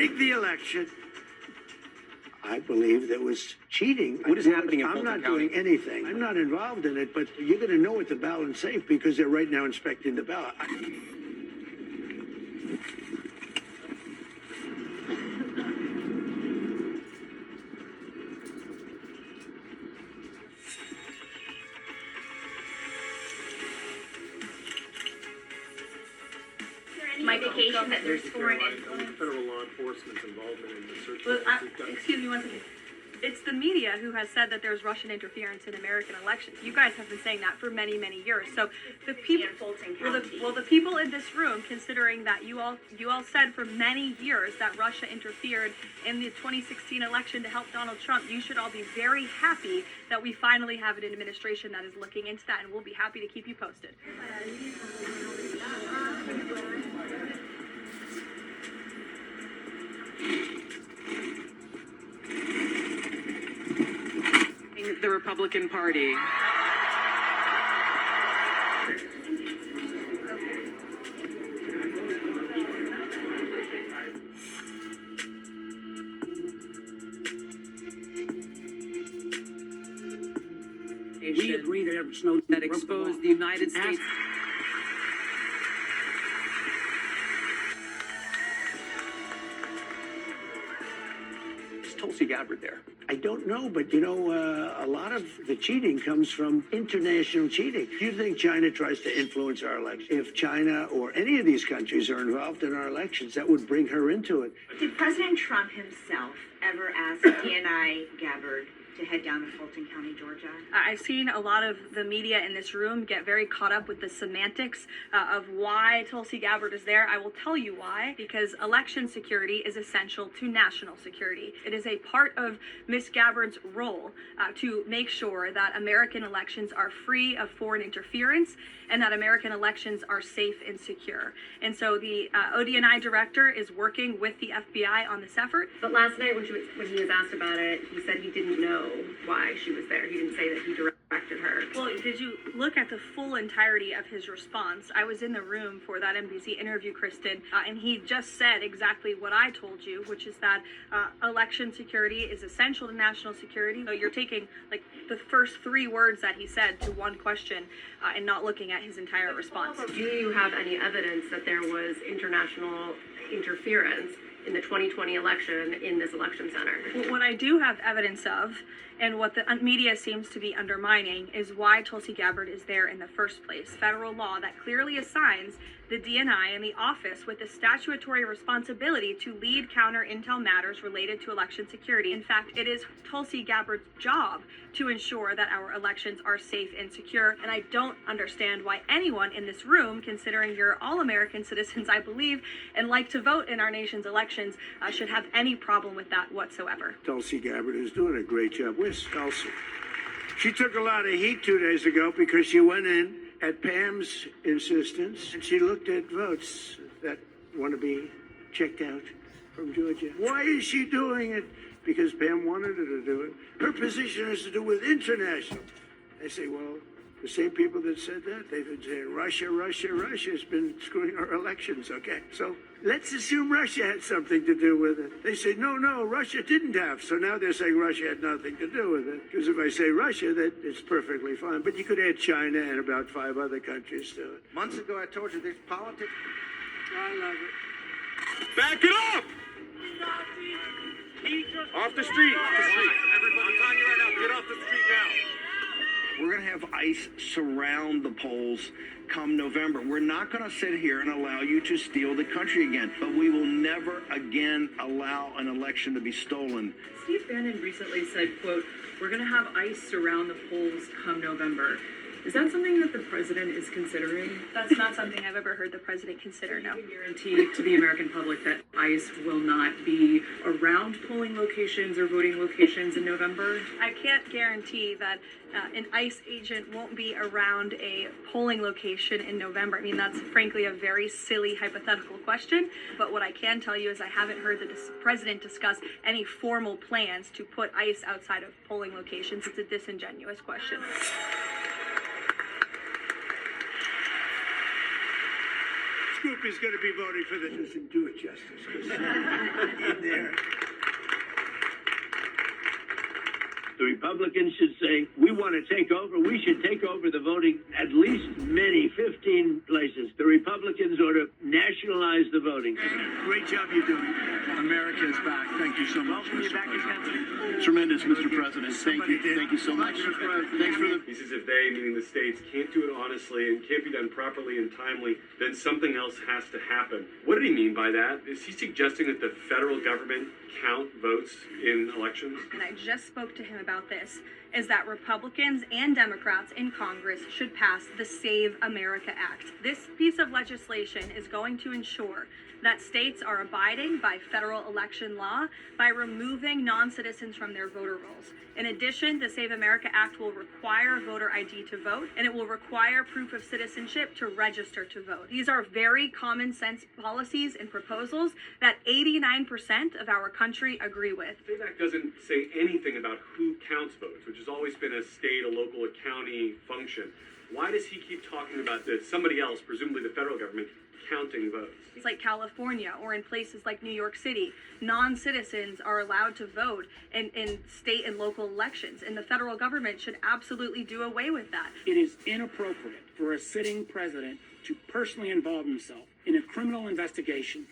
rigged the election. I believe there was cheating. What is happening in I'm Fulton not doing County? anything. I'm not involved in it, but you're going to know what the ballot's safe because they're right now inspecting the ballot. My indication that there's foreign influence. Federal law enforcement's involvement in the search. Well, excuse me one second. It's the media who has said that there's Russian interference in American elections. You guys have been saying that for many, many years. So the people, the people in this room, considering that you all said for many years that Russia interfered in the 2016 election to help Donald Trump, you should all be very happy that we finally have an administration that is looking into that, and we'll be happy to keep you posted. The Republican Party. We agree that Edward Snowden That exposed the United States. Is Tulsi Gabbard there? I don't know, but you know, a lot of the cheating comes from international cheating. Do you think China tries to influence our election? If China or any of these countries are involved in our elections, that would bring her into it. Did President Trump himself ever ask DNI Gabbard to head down to Fulton County, Georgia? I've seen a lot of the media in this room get very caught up with the semantics of why Tulsi Gabbard is there. I will tell you why. Because election security is essential to national security. It is a part of Ms. Gabbard's role to make sure that American elections are free of foreign interference and that American elections are safe and secure. And so the ODNI director is working with the FBI on this effort. But last night when he was asked about it, he said he didn't know why she was there. He didn't say that he directed her. Well, did you look at the full entirety of his response? I was in the room for that NBC interview, Kristen, and he just said exactly what I told you, which is that election security is essential to national security. So you're taking like the first three words that he said to one question and not looking at his entire response. Do you have any evidence that there was international interference in the 2020 election in this election center? Well, what I do have evidence of, and what the media seems to be undermining, is why Tulsi Gabbard is there in the first place. Federal law that clearly assigns the DNI and the office with the statutory responsibility to lead counter intel matters related to election security. In fact, it is Tulsi Gabbard's job to ensure that our elections are safe and secure. And I don't understand why anyone in this room, considering you're all American citizens, I believe, and like to vote in our nation's elections, should have any problem with that whatsoever. Tulsi Gabbard is doing a great job. Where's Tulsi? She took a lot of heat 2 days ago because she went in at Pam's insistence and she looked at votes that want to be checked out from Georgia. Why is she doing it? Because Pam wanted her to do it. Her position has to do with international. They say, well, the same people that said that, they've been saying Russia, Russia, Russia has been screwing our elections, okay? So let's assume Russia had something to do with it. They say, no, Russia didn't have. So now they're saying Russia had nothing to do with it. Because if I say Russia, that is perfectly fine. But you could add China and about 5 other countries to it. Months ago, I told you there's politics. I love it. Back it up! Off the street. Off the street. Everybody, I'm telling you right now, get off the street now. We're going to have ICE surround the polls come November. We're not going to sit here and allow you to steal the country again, but we will never again allow an election to be stolen. Steve Bannon recently said, quote, "We're going to have ICE surround the polls come November." Is that something that the president is considering? That's not something I've ever heard the president consider, no. Can you guarantee to the American public that ICE will not be around polling locations or voting locations in November? I can't guarantee that an ICE agent won't be around a polling location in November. I mean, that's frankly a very silly hypothetical question. But what I can tell you is I haven't heard the president discuss any formal plans to put ICE outside of polling locations. It's a disingenuous question. group is going to be voting for this. Doesn't do it justice. In there. The Republicans should say, we want to take over. We should take over the voting at least 15 places. The Republicans ought to nationalize the voting. Great job you're doing. America is back. Thank you so much, Welcome you Mr. back in President. country. Tremendous, Mr. President. Thank you. Somebody did. Thank you so much. Thanks for the... He says if they, meaning the states, can't do it honestly and can't be done properly and timely, then something else has to happen. What did he mean by that? Is he suggesting that the federal government count votes in elections? and I just spoke to him about this, is that Republicans and Democrats in Congress should pass the Save America Act. This piece of legislation is going to ensure that states are abiding by federal election law by removing non-citizens from their voter rolls. In addition, the Save America Act will require voter ID to vote, and it will require proof of citizenship to register to vote. These are very common sense policies and proposals that 89% of our country agree with. The Save Act doesn't say anything about who counts votes, which has always been a state, a local, a county function. Why does he keep talking about this? Somebody else, presumably the federal government, counting votes. It's like California or in places like New York City, non-citizens are allowed to vote in state and local elections, and the federal government should absolutely do away with that. It is inappropriate for a sitting president to personally involve himself in a criminal investigation